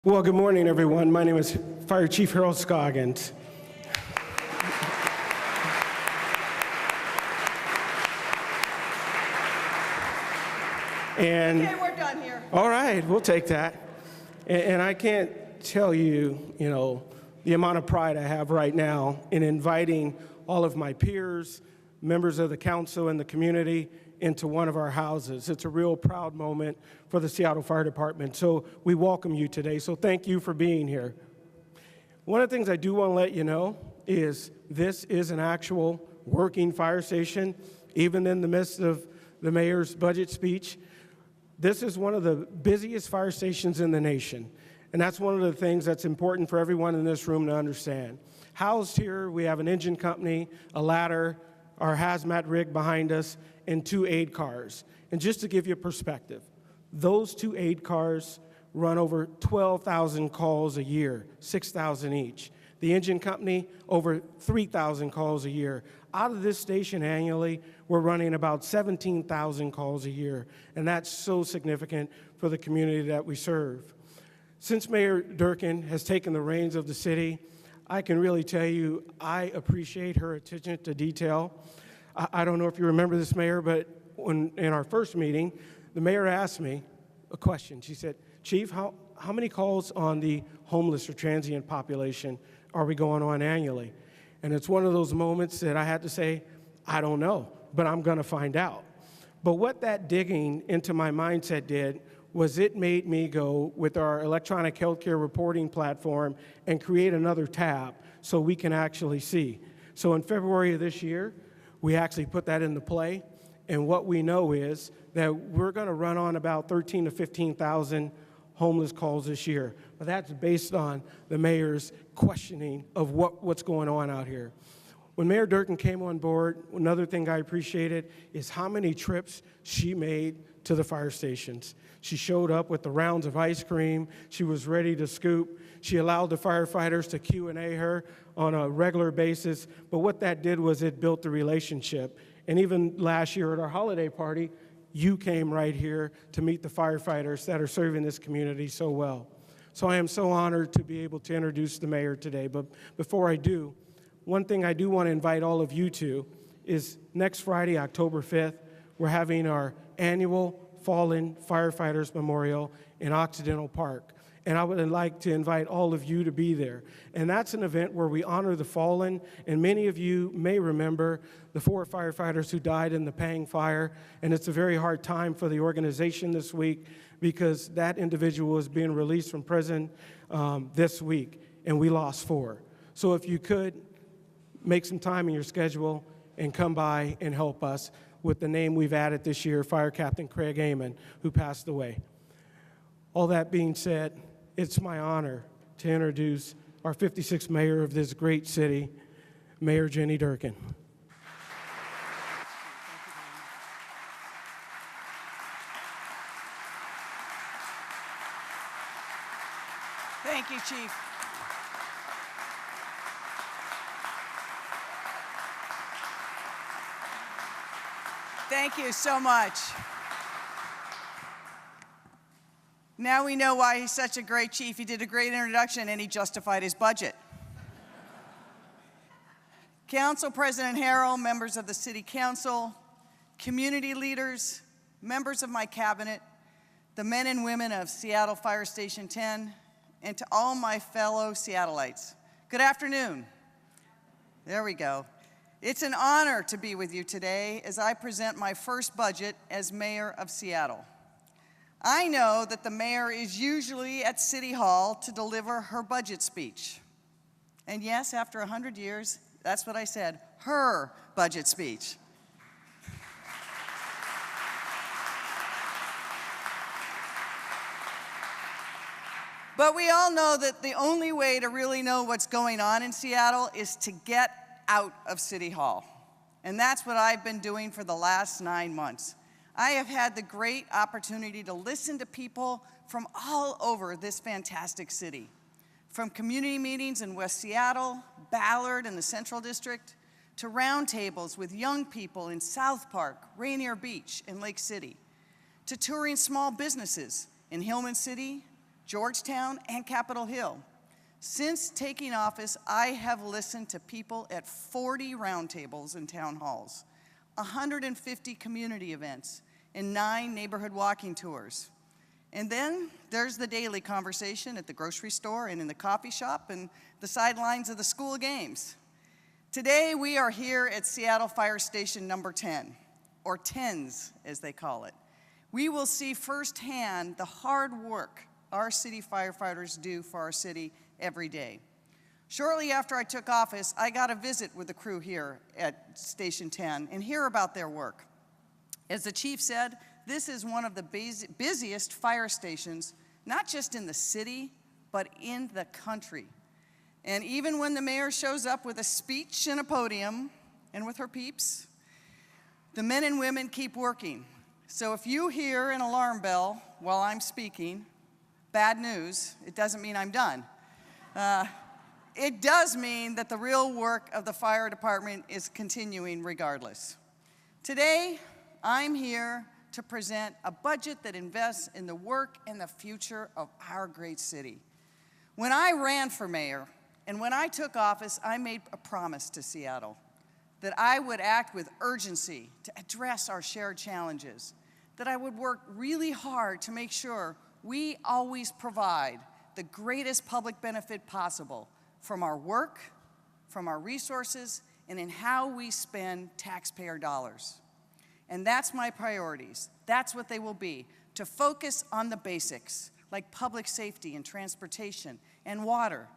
Well, good morning, everyone. My name is Fire Chief Harold Scoggins. And okay, we're done here. All right, we'll take that. And I can't tell you, the amount of pride I have right now in inviting all of my peers, members of the council and the community into one of our houses. It's a real proud moment for the Seattle Fire Department. So we welcome you today. So thank you for being here. One of the things I do want to let you know is this is an actual working fire station, even in the midst of the mayor's budget speech. This is one of the busiest fire stations in the nation. And that's one of the things that's important for everyone in this room to understand. Housed here, we have an engine company, a ladder, our hazmat rig behind us, and 2 aid cars. And just to give you a perspective, those 2 aid cars run over 12,000 calls a year, 6,000 each. The engine company, over 3,000 calls a year. Out of this station annually, we're running about 17,000 calls a year, and that's so significant for the community that we serve. Since Mayor Durkan has taken the reins of the city, I can really tell you I appreciate her attention to detail. I don't know if you remember this, Mayor, but in our first meeting, the mayor asked me a question. She said, Chief, how many calls on the homeless or transient population are we going on annually? And it's one of those moments that I had to say, I don't know, but I'm going to find out. But what that digging into my mindset did was it made me go with our electronic healthcare reporting platform and create another tab so we can actually see. So in February of this year, we actually put that into play, and what we know is that we're going to run on about 13 to 15,000 homeless calls this year. But that's based on the mayor's questioning of what's going on out here. When Mayor Durkan came on board, another thing I appreciated is how many trips she made to the fire stations. She showed up with the rounds of ice cream. She was ready to scoop. She allowed the firefighters to Q&A her on a regular basis. But what that did was it built the relationship. And even last year at our holiday party, you came right here to meet the firefighters that are serving this community so well. So I am so honored to be able to introduce the mayor today. But before I do, one thing I do want to invite all of you to is next Friday, October 5th, we're having our annual Fallen Firefighters Memorial in Occidental Park. And I would like to invite all of you to be there. And that's an event where we honor the fallen, and many of you may remember the 4 firefighters who died in the Pang Fire, and it's a very hard time for the organization this week because that individual is being released from prison this week, and we lost 4. So if you could, make some time in your schedule and come by and help us with the name we've added this year, Fire Captain Craig Amon, who passed away. All that being said, it's my honor to introduce our 56th mayor of this great city, Mayor Jenny Durkan. Thank you, Chief. Thank you so much. Now we know why he's such a great chief. He did a great introduction and he justified his budget. Council President Harold, members of the City Council, community leaders, members of my cabinet, the men and women of Seattle Fire Station 10, and to all my fellow Seattleites, good afternoon. There we go. It's an honor to be with you today as I present my first budget as mayor of Seattle. I know that the mayor is usually at City Hall to deliver her budget speech. And yes, after 100 years, that's what I said, her budget speech. But we all know that the only way to really know what's going on in Seattle is to get out of City Hall. And that's what I've been doing for the last 9 months. I have had the great opportunity to listen to people from all over this fantastic city. From community meetings in West Seattle, Ballard, and the Central District, to roundtables with young people in South Park, Rainier Beach, and Lake City, to touring small businesses in Hillman City, Georgetown, and Capitol Hill. Since taking office, I have listened to people at 40 roundtables and town halls, 150 community events, and 9 neighborhood walking tours. And then there's the daily conversation at the grocery store and in the coffee shop and the sidelines of the school games. Today, we are here at Seattle Fire Station number 10, or TENS as they call it. We will see firsthand the hard work our city firefighters do for our city every day. Shortly after I took office, I got a visit with the crew here at Station 10 and hear about their work. As the chief said, this is one of the busiest fire stations, not just in the city, but in the country. And even when the mayor shows up with a speech and a podium, and with her peeps, the men and women keep working. So if you hear an alarm bell while I'm speaking, bad news, it doesn't mean I'm done. It does mean that the real work of the fire department is continuing regardless. Today, I'm here to present a budget that invests in the work and the future of our great city. When I ran for mayor, and when I took office, I made a promise to Seattle that I would act with urgency to address our shared challenges, that I would work really hard to make sure we always provide the greatest public benefit possible from our work, from our resources, and in how we spend taxpayer dollars. And that's my priorities. That's what they will be, to focus on the basics, like public safety and transportation and water,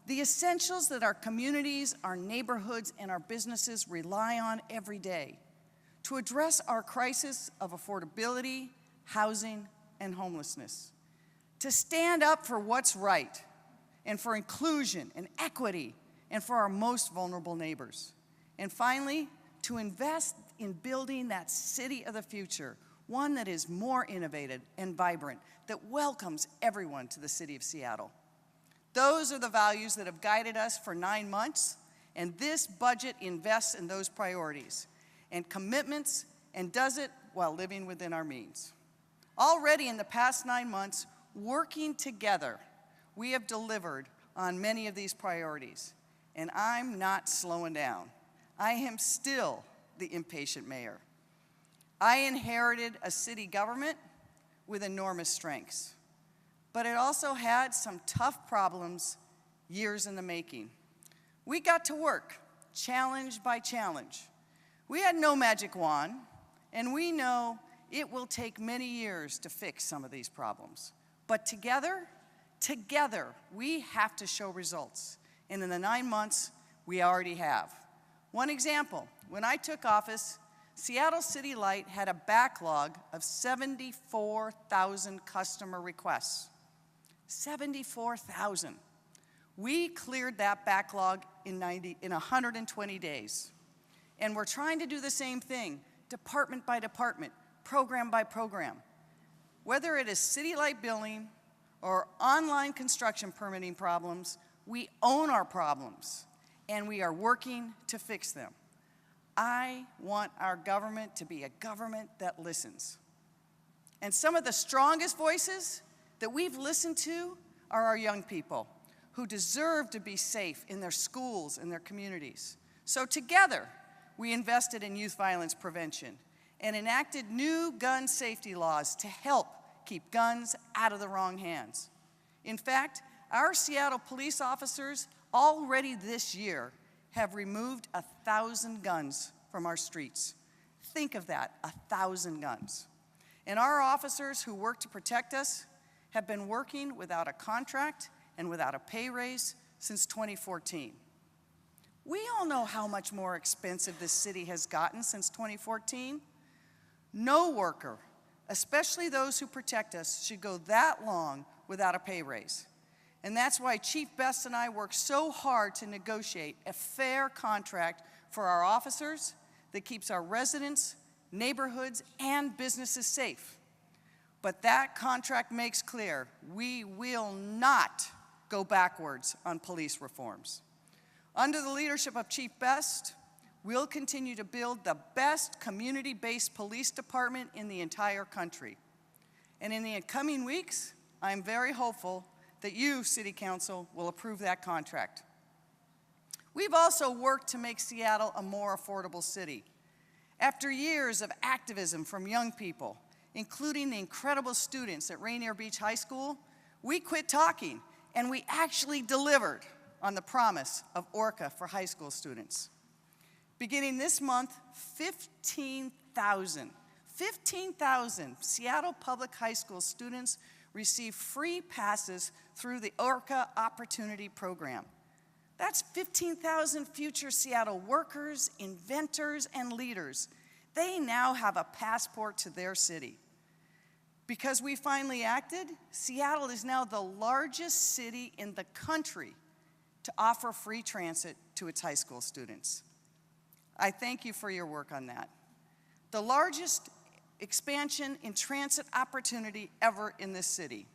the essentials that our communities, our neighborhoods, and our businesses rely on every day, to address our crisis of affordability, housing, and homelessness, to stand up for what's right, and for inclusion and equity, and for our most vulnerable neighbors. And finally, to invest in building that city of the future, one that is more innovative and vibrant, that welcomes everyone to the city of Seattle. Those are the values that have guided us for 9 months, and this budget invests in those priorities and commitments and does it while living within our means. Already in the past 9 months, working together, we have delivered on many of these priorities, and I'm not slowing down. I am still the impatient mayor. I inherited a city government with enormous strengths, but it also had some tough problems years in the making. We got to work, challenge by challenge. We had no magic wand, and we know it will take many years to fix some of these problems. But together, we have to show results. And in the 9 months, we already have. One example, when I took office, Seattle City Light had a backlog of 74,000 customer requests. 74,000. We cleared that backlog in 120 days. And we're trying to do the same thing, department by department, program by program. Whether it is city light billing or online construction permitting problems, we own our problems, and we are working to fix them. I want our government to be a government that listens. And some of the strongest voices that we've listened to are our young people, who deserve to be safe in their schools and their communities. So together, we invested in youth violence prevention and enacted new gun safety laws to help keep guns out of the wrong hands. In fact, our Seattle police officers already this year have removed 1,000 guns from our streets. Think of that, 1,000 guns. And our officers who work to protect us have been working without a contract and without a pay raise since 2014. We all know how much more expensive this city has gotten since 2014. No worker, especially those who protect us, should go that long without a pay raise. And that's why Chief Best and I work so hard to negotiate a fair contract for our officers that keeps our residents, neighborhoods, and businesses safe. But that contract makes clear we will not go backwards on police reforms. Under the leadership of Chief Best, we'll continue to build the best community-based police department in the entire country. And in the coming weeks, I am very hopeful that you, City Council, will approve that contract. We've also worked to make Seattle a more affordable city. After years of activism from young people, including the incredible students at Rainier Beach High School, we quit talking and we actually delivered on the promise of ORCA for high school students. Beginning this month, 15,000 Seattle Public High School students receive free passes through the ORCA Opportunity Program. That's 15,000 future Seattle workers, inventors, and leaders. They now have a passport to their city. Because we finally acted, Seattle is now the largest city in the country to offer free transit to its high school students. I thank you for your work on that. The largest expansion in transit opportunity ever in this city.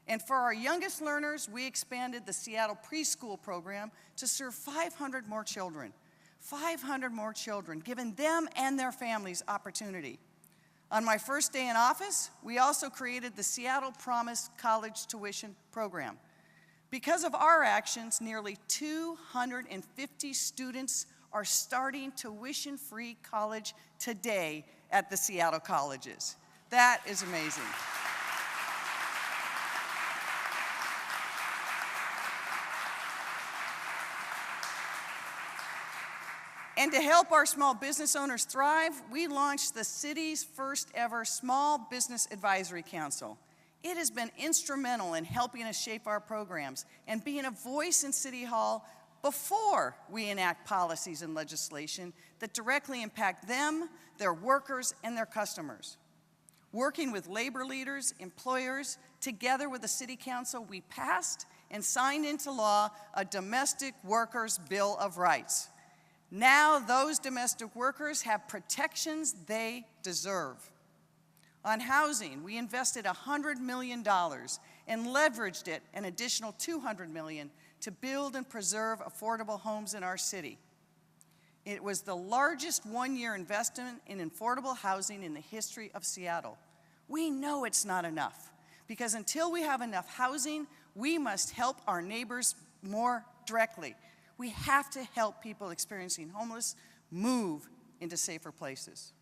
And for our youngest learners, we expanded the Seattle Preschool program to serve 500 more children. 500 more children, giving them and their families opportunity. On my first day in office, we also created the Seattle Promise College Tuition Program. Because of our actions, nearly 250 students are starting tuition-free college today at the Seattle colleges. That is amazing. And to help our small business owners thrive, we launched the city's first ever Small Business Advisory Council. It has been instrumental in helping us shape our programs and being a voice in City Hall before we enact policies and legislation that directly impact them, their workers, and their customers. Working with labor leaders, employers, together with the City Council, we passed and signed into law a Domestic Workers' Bill of Rights. Now those domestic workers have protections they deserve. On housing, we invested $100 million and leveraged it an additional $200 million to build and preserve affordable homes in our city. It was the largest one-year investment in affordable housing in the history of Seattle. We know it's not enough, because until we have enough housing, we must help our neighbors more directly. We have to help people experiencing homelessness move into safer places.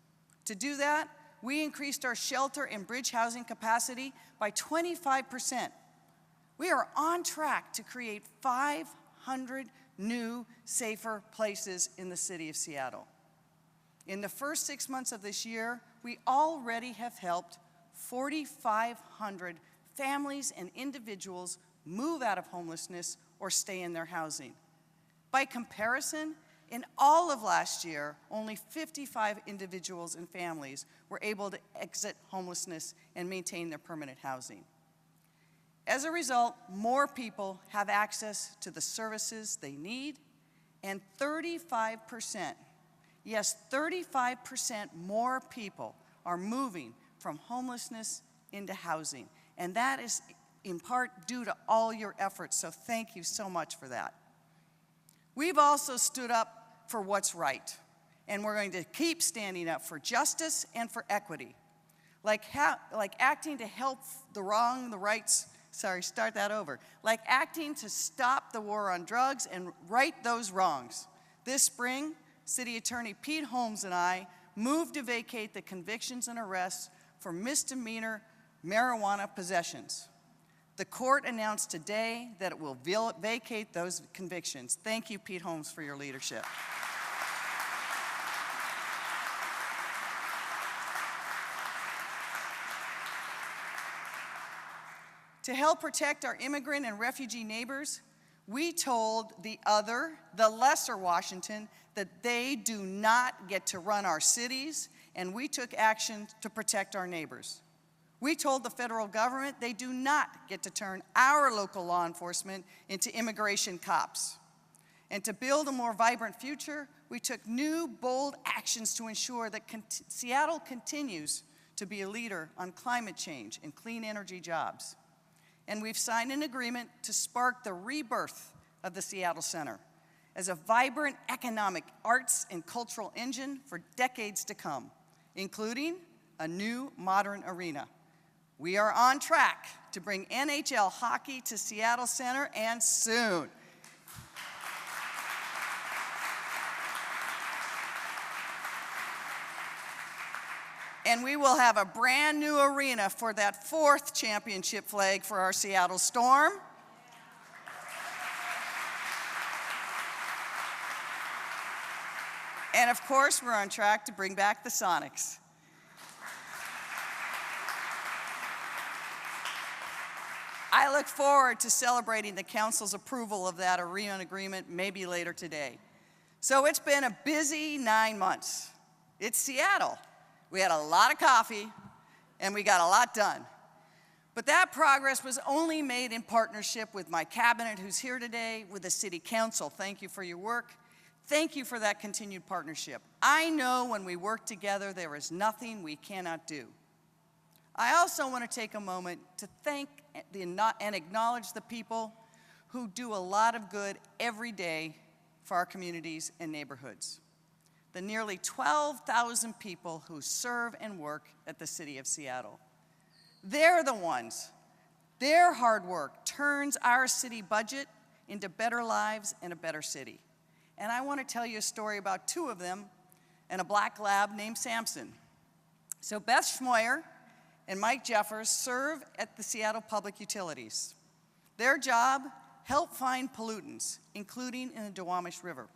To do that, we increased our shelter and bridge housing capacity by 25%. We are on track to create 500 new, safer places in the city of Seattle. In the first 6 months of this year, we already have helped 4,500 families and individuals move out of homelessness or stay in their housing. By comparison, in all of last year, only 55 individuals and families were able to exit homelessness and maintain their permanent housing. As a result, more people have access to the services they need, and 35%, yes, 35% more people are moving from homelessness into housing. And that is in part due to all your efforts, so thank you so much for that. We've also stood up for what's right, and we're going to keep standing up for justice and for equity. Like acting to help like acting to stop the war on drugs and right those wrongs. This spring, City Attorney Pete Holmes and I moved to vacate the convictions and arrests for misdemeanor marijuana possessions. The court announced today that it will vacate those convictions. Thank you, Pete Holmes, for your leadership. To help protect our immigrant and refugee neighbors, we told the lesser Washington, that they do not get to run our cities, and we took action to protect our neighbors. We told the federal government they do not get to turn our local law enforcement into immigration cops. And to build a more vibrant future, we took new, bold actions to ensure that Seattle continues to be a leader on climate change and clean energy jobs. And we've signed an agreement to spark the rebirth of the Seattle Center as a vibrant economic, arts, and cultural engine for decades to come, including a new modern arena. We are on track to bring NHL hockey to Seattle Center, and soon. And we will have a brand new arena for that 4th championship flag for our Seattle Storm. And of course, we're on track to bring back the Sonics. I look forward to celebrating the council's approval of that arena agreement maybe later today. So it's been a busy 9 months. It's Seattle. We had a lot of coffee, and we got a lot done. But that progress was only made in partnership with my cabinet, who's here today, with the city council. Thank you for your work. Thank you for that continued partnership. I know when we work together, there is nothing we cannot do. I also want to take a moment to thank and acknowledge the people who do a lot of good every day for our communities and neighborhoods. The nearly 12,000 people who serve and work at the City of Seattle. They're the ones, their hard work turns our city budget into better lives and a better city. And I want to tell you a story about 2 of them and a black lab named Samson. So Beth Schmoyer and Mike Jeffers serve at the Seattle Public Utilities. Their job, help find pollutants, including in the Duwamish River.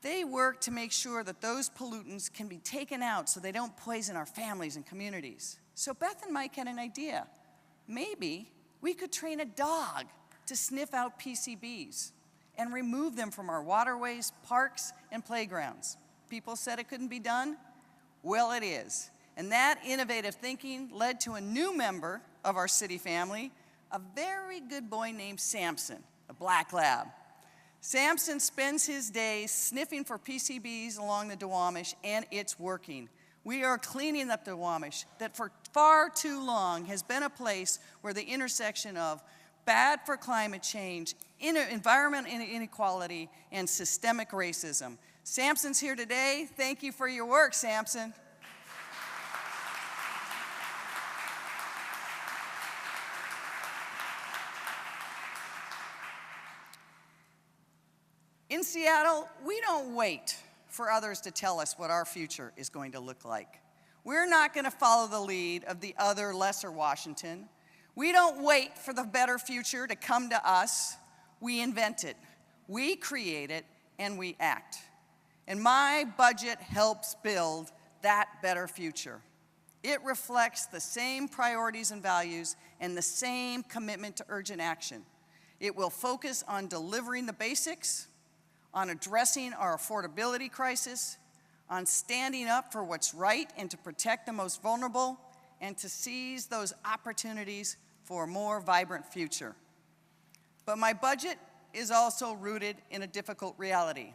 They work to make sure that those pollutants can be taken out so they don't poison our families and communities. So Beth and Mike had an idea. Maybe we could train a dog to sniff out PCBs and remove them from our waterways, parks, and playgrounds. People said it couldn't be done. Well, it is. And that innovative thinking led to a new member of our city family, a very good boy named Samson, a black lab. Samson spends his days sniffing for PCBs along the Duwamish, and it's working. We are cleaning up the Duwamish that for far too long has been a place where the intersection of bad for climate change, environmental inequality, and systemic racism. Samson's here today. Thank you for your work, Samson. In Seattle, we don't wait for others to tell us what our future is going to look like. We're not going to follow the lead of the other lesser Washington. We don't wait for the better future to come to us. We invent it, we create it, and we act. And my budget helps build that better future. It reflects the same priorities and values and the same commitment to urgent action. It will focus on delivering the basics, on addressing our affordability crisis, on standing up for what's right and to protect the most vulnerable, and to seize those opportunities for a more vibrant future. But my budget is also rooted in a difficult reality.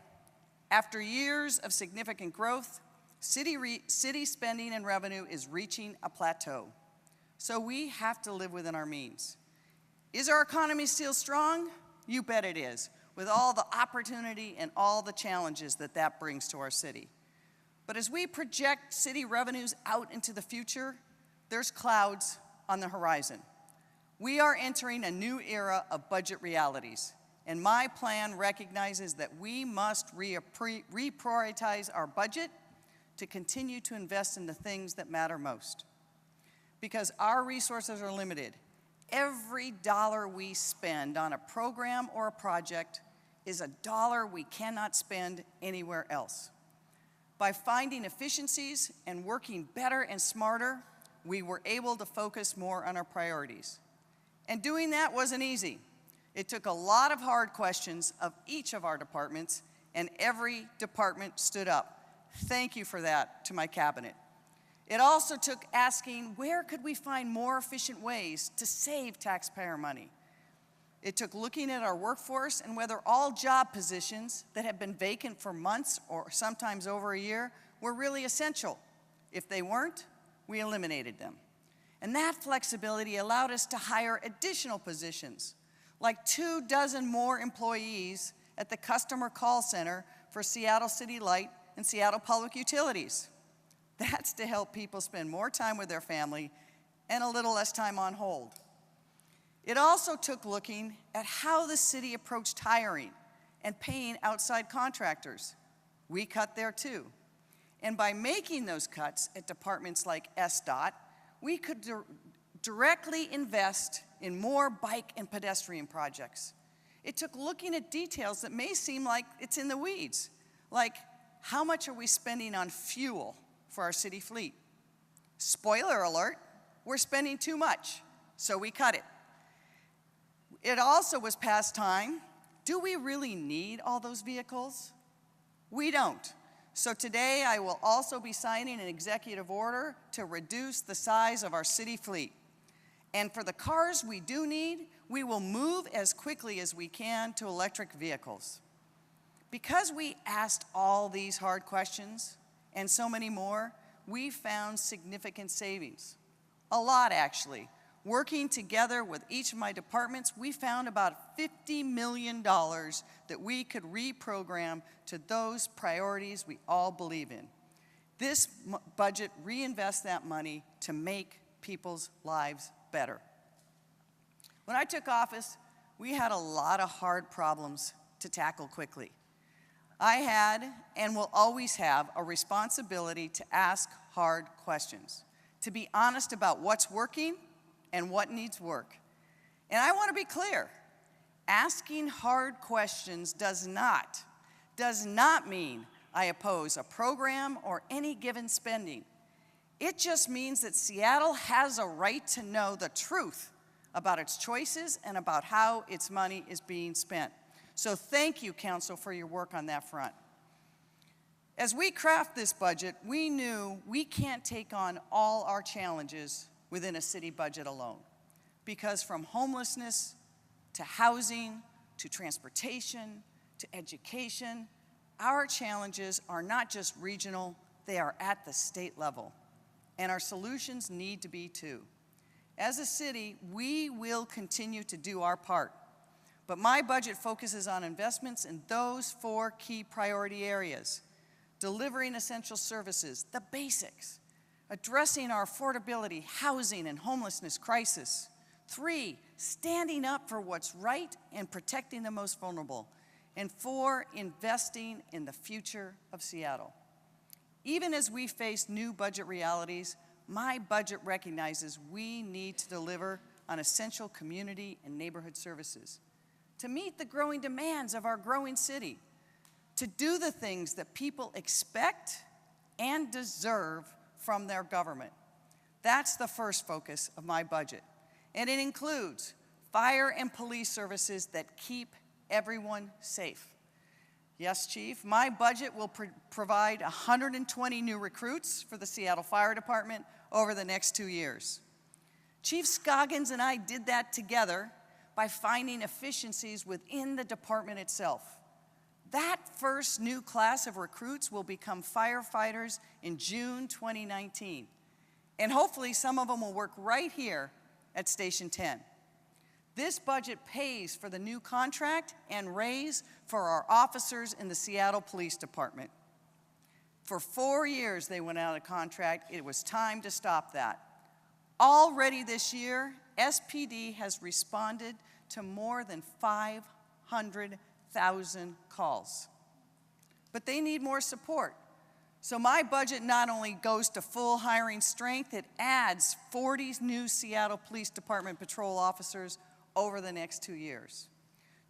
After years of significant growth, city spending and revenue is reaching a plateau. So we have to live within our means. Is our economy still strong? You bet it is, with all the opportunity and all the challenges that brings to our city. But as we project city revenues out into the future, there's clouds on the horizon. We are entering a new era of budget realities, and my plan recognizes that we must reprioritize our budget to continue to invest in the things that matter most. Because our resources are limited, every dollar we spend on a program or a project is a dollar we cannot spend anywhere else. By finding efficiencies and working better and smarter, we were able to focus more on our priorities. And doing that wasn't easy. It took a lot of hard questions of each of our departments, and every department stood up. Thank you for that to my cabinet. It also took asking, where could we find more efficient ways to save taxpayer money? It took looking at our workforce and whether all job positions that have been vacant for months or sometimes over a year were really essential. If they weren't, we eliminated them. And that flexibility allowed us to hire additional positions, like 24 more employees at the customer call center for Seattle City Light and Seattle Public Utilities. That's to help people spend more time with their family and a little less time on hold. It also took looking at how the city approached hiring and paying outside contractors. We cut there too. And by making those cuts at departments like SDOT, we could directly invest in more bike and pedestrian projects. It took looking at details that may seem like it's in the weeds, like how much are we spending on fuel for our city fleet? Spoiler alert, we're spending too much, so we cut it. It also was past time. Do we really need all those vehicles? We don't. So today I will also be signing an executive order to reduce the size of our city fleet. And for the cars we do need, we will move as quickly as we can to electric vehicles. Because we asked all these hard questions and so many more, we found significant savings. A lot, actually. Working together with each of my departments, we found about $50 million that we could reprogram to those priorities we all believe in. This budget reinvests that money to make people's lives better. When I took office, we had a lot of hard problems to tackle quickly. I had and will always have a responsibility to ask hard questions, to be honest about what's working and what needs work. And I want to be clear, asking hard questions does not mean I oppose a program or any given spending. It just means that Seattle has a right to know the truth about its choices and about how its money is being spent. So thank you, Council, for your work on that front. As we craft this budget, we knew we can't take on all our challenges within a city budget alone. Because from homelessness to housing to transportation to education, our challenges are not just regional, they are at the state level. And our solutions need to be too. As a city, we will continue to do our part. But my budget focuses on investments in those 4 key priority areas: delivering essential services, the basics, addressing our affordability, housing, and homelessness crisis. 3, standing up for what's right and protecting the most vulnerable. And 4, investing in the future of Seattle. Even as we face new budget realities, my budget recognizes we need to deliver on essential community and neighborhood services, to meet the growing demands of our growing city, to do the things that people expect and deserve from their government. That's the first focus of my budget. And it includes fire and police services that keep everyone safe. Yes, Chief, my budget will provide 120 new recruits for the Seattle Fire Department over the next 2 years. Chief Scoggins and I did that together by finding efficiencies within the department itself. That first new class of recruits will become firefighters in June 2019. And hopefully some of them will work right here at Station 10. This budget pays for the new contract and raise for our officers in the Seattle Police Department. For 4 years they went out of contract. It was time to stop that. Already this year, SPD has responded to more than 500,000 calls. But they need more support. So my budget not only goes to full hiring strength, it adds 40 new Seattle Police Department patrol officers over the next 2 years.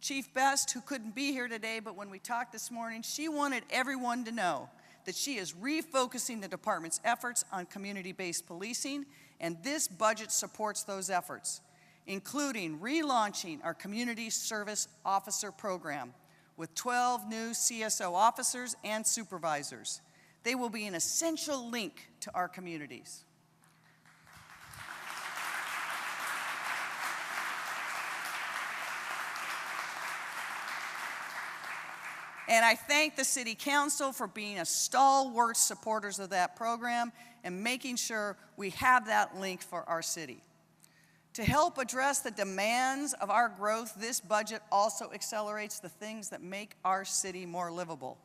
Chief Best, who couldn't be here today, but when we talked this morning, she wanted everyone to know that she is refocusing the department's efforts on community-based policing, and this budget supports those efforts, including relaunching our Community Service Officer Program with 12 new CSO officers and supervisors. They will be an essential link to our communities. And I thank the City Council for being a stalwart supporters of that program and making sure we have that link for our city. To help address the demands of our growth, this budget also accelerates the things that make our city more livable.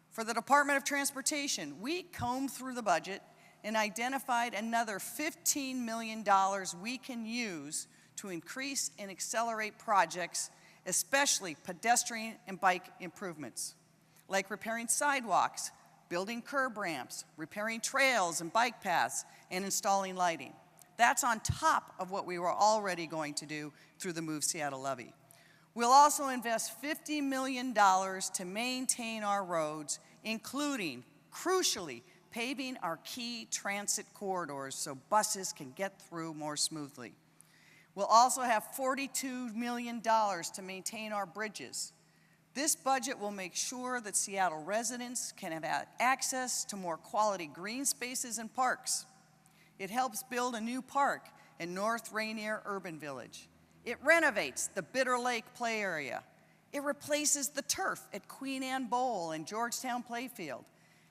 For the Department of Transportation, we combed through the budget and identified another $15 million we can use to increase and accelerate projects, especially pedestrian and bike improvements, like repairing sidewalks, building curb ramps, repairing trails and bike paths, and installing lighting. That's on top of what we were already going to do through the Move Seattle levy. We'll also invest $50 million to maintain our roads, including, crucially, paving our key transit corridors so buses can get through more smoothly. We'll also have $42 million to maintain our bridges. This budget will make sure that Seattle residents can have access to more quality green spaces and parks. It helps build a new park in North Rainier Urban Village. It renovates the Bitter Lake play area. It replaces the turf at Queen Anne Bowl and Georgetown Playfield.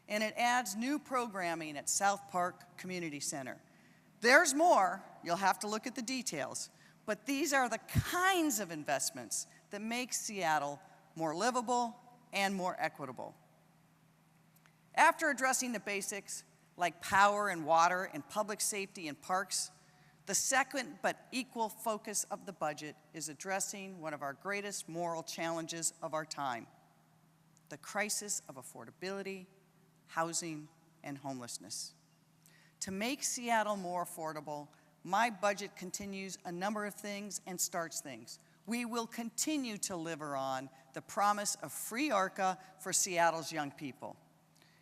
And it adds new programming at South Park Community Center. There's more, you'll have to look at the details, but these are the kinds of investments that make Seattle more livable and more equitable. After addressing the basics, like power and water and public safety and parks, the second but equal focus of the budget is addressing one of our greatest moral challenges of our time, the crisis of affordability, housing, and homelessness. To make Seattle more affordable, my budget continues a number of things and starts things. We will continue to deliver on the promise of free ORCA for Seattle's young people.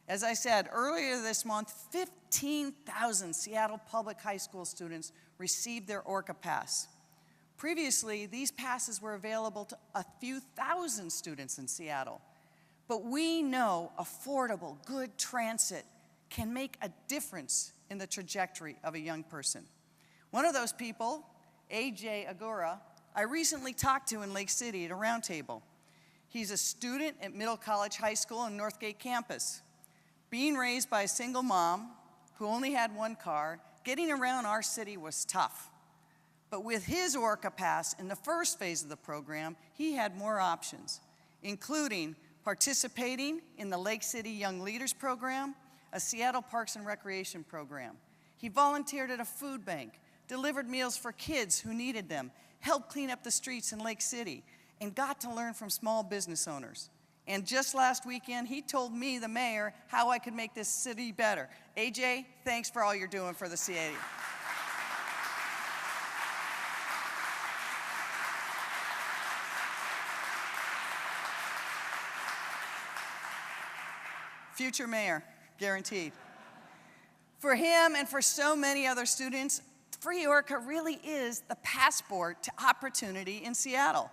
As I said, earlier this month, 15,000 Seattle public high school students received their ORCA pass. Previously, these passes were available to a few thousand students in Seattle. But we know affordable, good transit can make a difference in the trajectory of a young person. One of those people, AJ Agura, I recently talked to in Lake City at a roundtable. He's a student at Middle College High School on Northgate campus. Being raised by a single mom who only had one car, getting around our city was tough. But with his ORCA pass in the first phase of the program, he had more options, including participating in the Lake City Young Leaders Program, a Seattle Parks and Recreation program. He volunteered at a food bank, delivered meals for kids who needed them, helped clean up the streets in Lake City, and got to learn from small business owners. And just last weekend, he told me, the mayor, how I could make this city better. AJ, thanks for all you're doing for the city. Future mayor, guaranteed. For him and for so many other students, free ORCA really is the passport to opportunity in Seattle.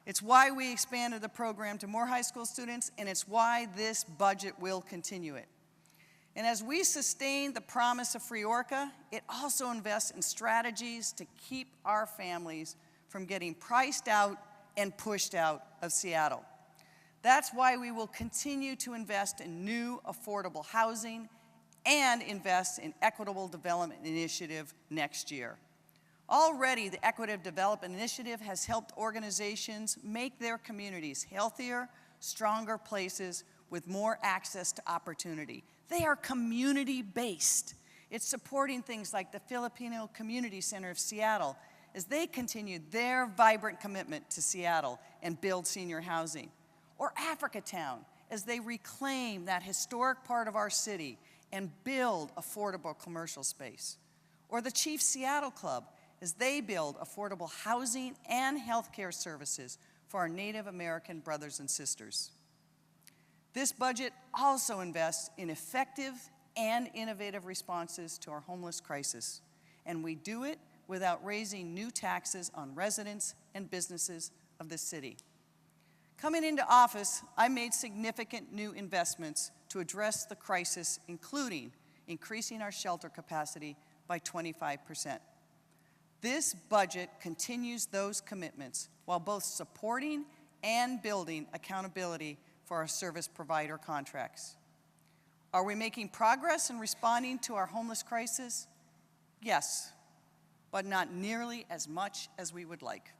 It's why we expanded the program to more high school students, and it's why this budget will continue it. And as we sustain the promise of free ORCA, it also invests in strategies to keep our families from getting priced out and pushed out of Seattle. That's why we will continue to invest in new affordable housing and invest in equitable development initiative next year. Already, the Equitable Development Initiative has helped organizations make their communities healthier, stronger places with more access to opportunity. They are community-based. It's supporting things like the Filipino Community Center of Seattle as they continue their vibrant commitment to Seattle and build senior housing. Or Africa Town as they reclaim that historic part of our city and build affordable commercial space. Or the Chief Seattle Club as they build affordable housing and healthcare services for our Native American brothers and sisters. This budget also invests in effective and innovative responses to our homeless crisis, and we do it without raising new taxes on residents and businesses of the city. Coming into office, I made significant new investments to address the crisis, including increasing our shelter capacity by 25%. This budget continues those commitments while both supporting and building accountability for our service provider contracts. Are we making progress in responding to our homeless crisis? Yes, but not nearly as much as we would like.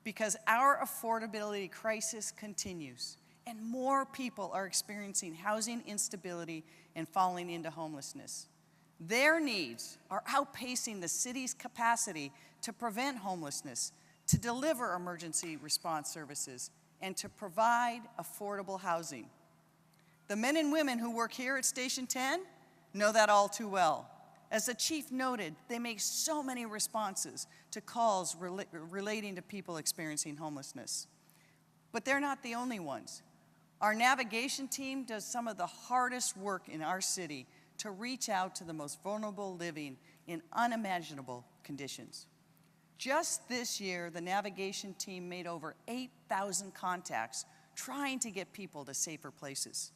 Because our affordability crisis continues, and more people are experiencing housing instability and falling into homelessness. Their needs are outpacing the city's capacity to prevent homelessness, to deliver emergency response services, and to provide affordable housing. The men and women who work here at Station 10 know that all too well. As the chief noted, they make so many responses to calls relating to people experiencing homelessness. But they're not the only ones. Our navigation team does some of the hardest work in our city to reach out to the most vulnerable living in unimaginable conditions. Just this year, the navigation team made over 8,000 contacts trying to get people to safer places.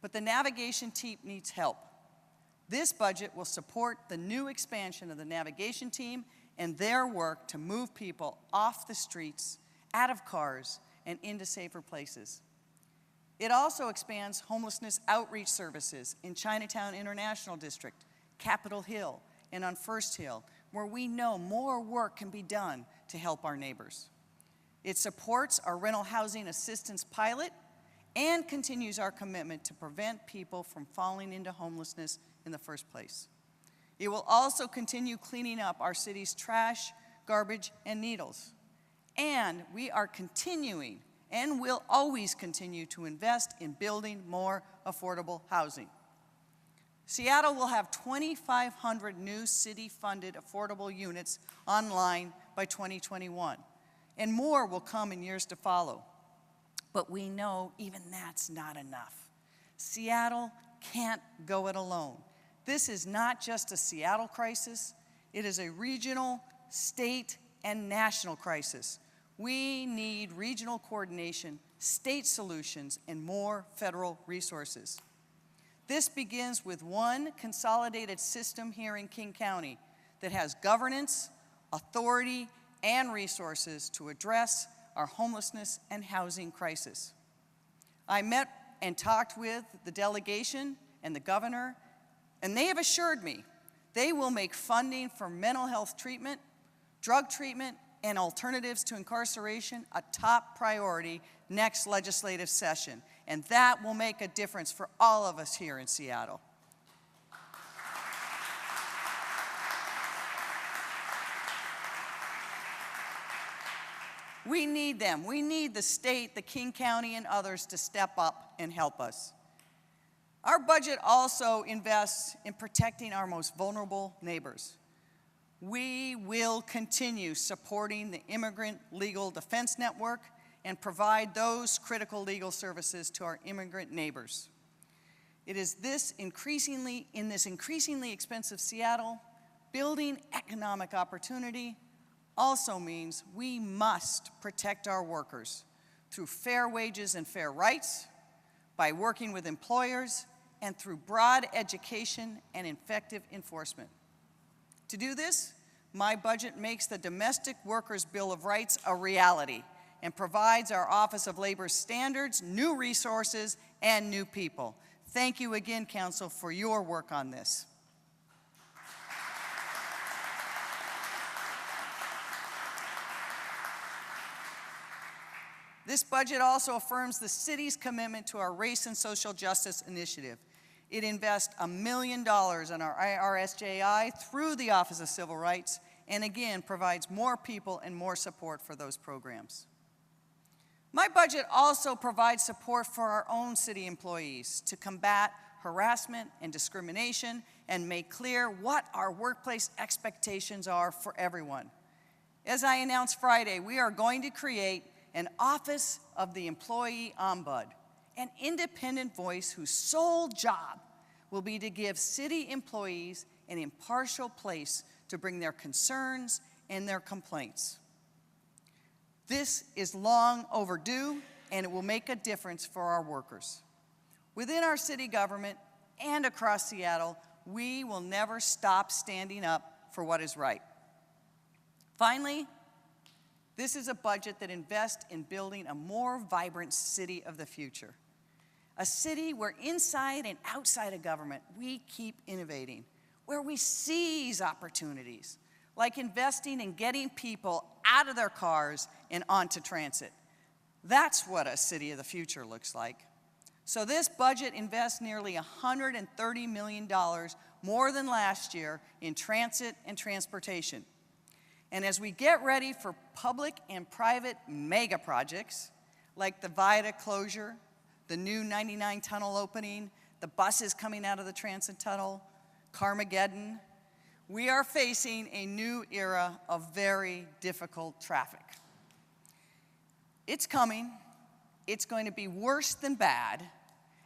But the navigation team needs help. This budget will support the new expansion of the navigation team and their work to move people off the streets, out of cars, and into safer places. It also expands homelessness outreach services in Chinatown International District, Capitol Hill, and on First Hill, where we know more work can be done to help our neighbors. It supports our rental housing assistance pilot and continues our commitment to prevent people from falling into homelessness in the first place. It will also continue cleaning up our city's trash, garbage, and needles. And we are continuing and will always continue to invest in building more affordable housing. Seattle will have 2,500 new city-funded affordable units online by 2021, and more will come in years to follow. But we know even that's not enough. Seattle can't go it alone. This is not just a Seattle crisis, it is a regional, state, and national crisis. We need regional coordination, state solutions, and more federal resources. This begins with one consolidated system here in King County that has governance, authority, and resources to address our homelessness and housing crisis. I met and talked with the delegation and the governor, and they have assured me they will make funding for mental health treatment, drug treatment, and alternatives to incarceration a top priority next legislative session. And that will make a difference for all of us here in Seattle. We need them. We need the state, the King County, and others to step up and help us. Our budget also invests in protecting our most vulnerable neighbors. We will continue supporting the Immigrant Legal Defense Network and provide those critical legal services to our immigrant neighbors. It is in this increasingly expensive Seattle, building economic opportunity also means we must protect our workers through fair wages and fair rights, by working with employers, and through broad education and effective enforcement. To do this, my budget makes the Domestic Workers Bill of Rights a reality and provides our Office of Labor Standards new resources and new people. Thank you again, Council, for your work on this. This budget also affirms the city's commitment to our Race and Social Justice Initiative. It invests $1 million in our IRSJI through the Office of Civil Rights, and again, provides more people and more support for those programs. My budget also provides support for our own city employees to combat harassment and discrimination and make clear what our workplace expectations are for everyone. As I announced Friday, we are going to create an Office of the Employee Ombudsman, an independent voice whose sole job will be to give city employees an impartial place to bring their concerns and their complaints. This is long overdue, and it will make a difference for our workers. Within our city government and across Seattle, we will never stop standing up for what is right. Finally, this is a budget that invests in building a more vibrant city of the future. A city where inside and outside of government, we keep innovating, where we seize opportunities, like investing in getting people out of their cars and onto transit. That's what a city of the future looks like. So this budget invests nearly $130 million more than last year in transit and transportation. And as we get ready for public and private mega projects, like the viaduct closure, the new 99 tunnel opening, the buses coming out of the transit tunnel, Carmageddon, we are facing a new era of very difficult traffic. It's coming, it's going to be worse than bad,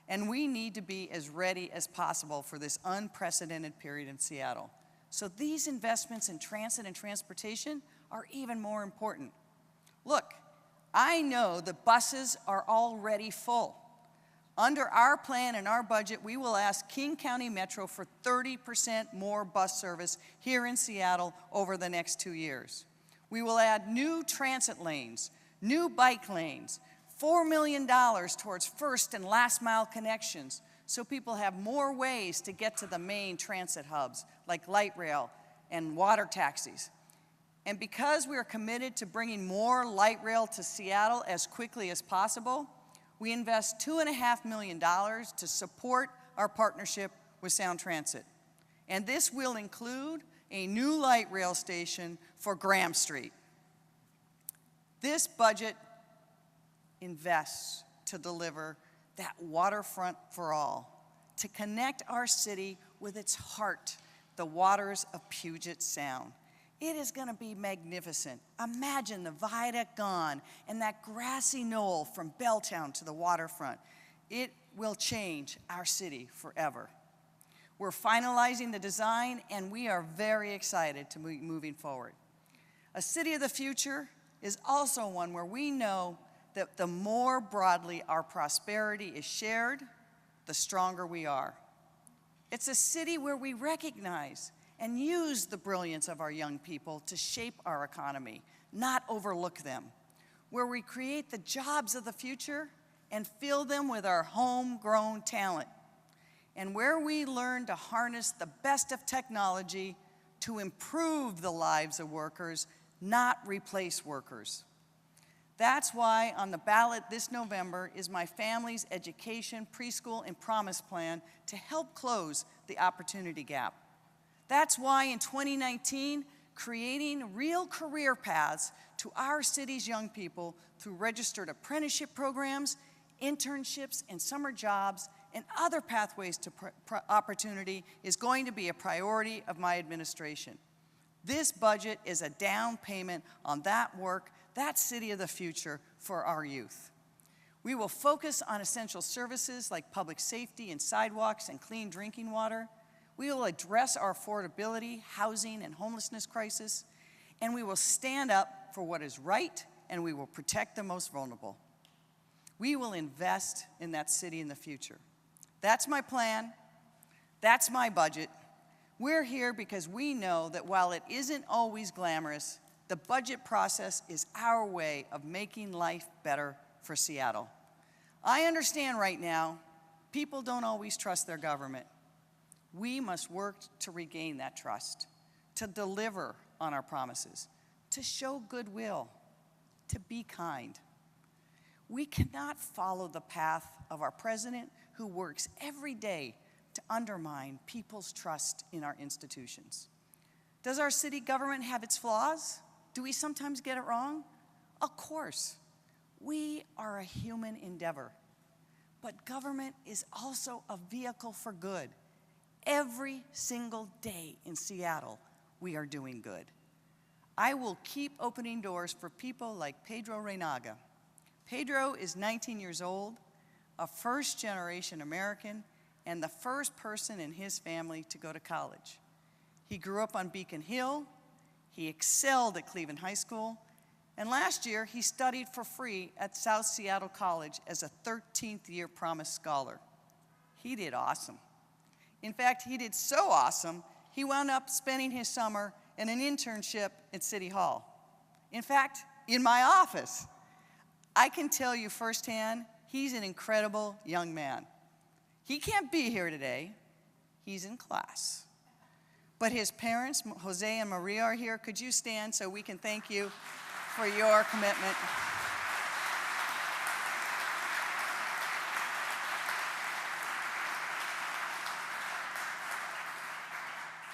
and we need to be as ready as possible for this unprecedented period in Seattle. So these investments in transit and transportation are even more important. Look, I know the buses are already full. Under our plan and our budget, we will ask King County Metro for 30% more bus service here in Seattle over the next 2 years. We will add new transit lanes, new bike lanes, $4 million towards first and last mile connections so people have more ways to get to the main transit hubs like light rail and water taxis. And because we are committed to bringing more light rail to Seattle as quickly as possible, we invest $2.5 million to support our partnership with Sound Transit. And this will include a new light rail station for Graham Street. This budget invests to deliver that waterfront for all, to connect our city with its heart, the waters of Puget Sound. It is going to be magnificent. Imagine the viaduct gone and that grassy knoll from Belltown to the waterfront. It will change our city forever. We're finalizing the design, and we are very excited to be moving forward. A city of the future is also one where we know that the more broadly our prosperity is shared, the stronger we are. It's a city where we recognize and use the brilliance of our young people to shape our economy, not overlook them, where we create the jobs of the future and fill them with our homegrown talent, and where we learn to harness the best of technology to improve the lives of workers, not replace workers. That's why on the ballot this November is my family's education, preschool, and promise plan to help close the opportunity gap. That's why in 2019, creating real career paths to our city's young people through registered apprenticeship programs, internships, and summer jobs, and other pathways to opportunity is going to be a priority of my administration. This budget is a down payment on that work, that city of the future for our youth. We will focus on essential services like public safety and sidewalks and clean drinking water. We will address our affordability, housing, and homelessness crisis, and we will stand up for what is right, and we will protect the most vulnerable. We will invest in that city in the future. That's my plan. That's my budget. We're here because we know that while it isn't always glamorous, the budget process is our way of making life better for Seattle. I understand right now, people don't always trust their government. We must work to regain that trust, to deliver on our promises, to show goodwill, to be kind. We cannot follow the path of our president who works every day to undermine people's trust in our institutions. Does our city government have its flaws? Do we sometimes get it wrong? Of course. We are a human endeavor. But government is also a vehicle for good. Every single day in Seattle, we are doing good. I will keep opening doors for people like Pedro Reynaga. Pedro is 19 years old, a first-generation American, and the first person in his family to go to college. He grew up on Beacon Hill, he excelled at Cleveland High School, and last year he studied for free at South Seattle College as a 13th year Promise Scholar. He did awesome. In fact, he did so awesome, he wound up spending his summer in an internship at City Hall. In fact, in my office. I can tell you firsthand, he's an incredible young man. He can't be here today, he's in class. But his parents, Jose and Maria, are here. Could you stand so we can thank you for your commitment?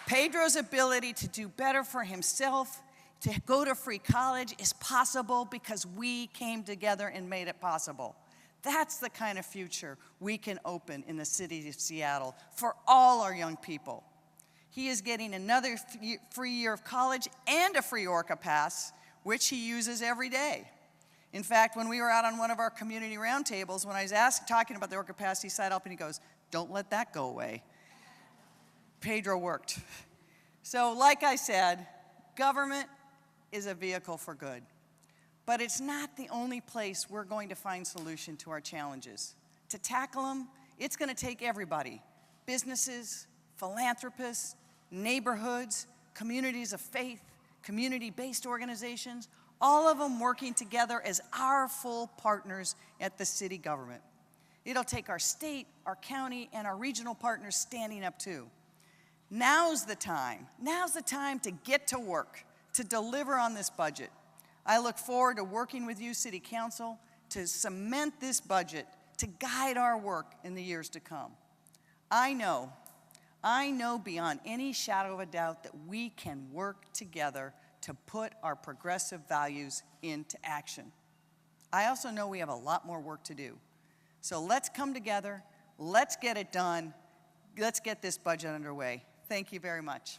Pedro's ability to do better for himself, to go to free college, is possible because we came together and made it possible. That's the kind of future we can open in the city of Seattle for all our young people. He is getting another free year of college and a free Orca pass, which he uses every day. In fact, when we were out on one of our community roundtables, when I was talking about the Orca pass, he sat up and he goes, "Don't let that go away." Pedro worked. So like I said, government is a vehicle for good. But it's not the only place we're going to find solution to our challenges. To tackle them, it's going to take everybody: businesses, philanthropists, neighborhoods, communities of faith, community-based organizations, all of them working together as our full partners at the city government. It'll take our state, our county, and our regional partners standing up too. Now's the time to get to work, to deliver on this budget. I look forward to working with you, City Council, to cement this budget, to guide our work in the years to come. I know beyond any shadow of a doubt that we can work together to put our progressive values into action. I also know we have a lot more work to do. So let's come together, let's get it done, let's get this budget underway. Thank you very much.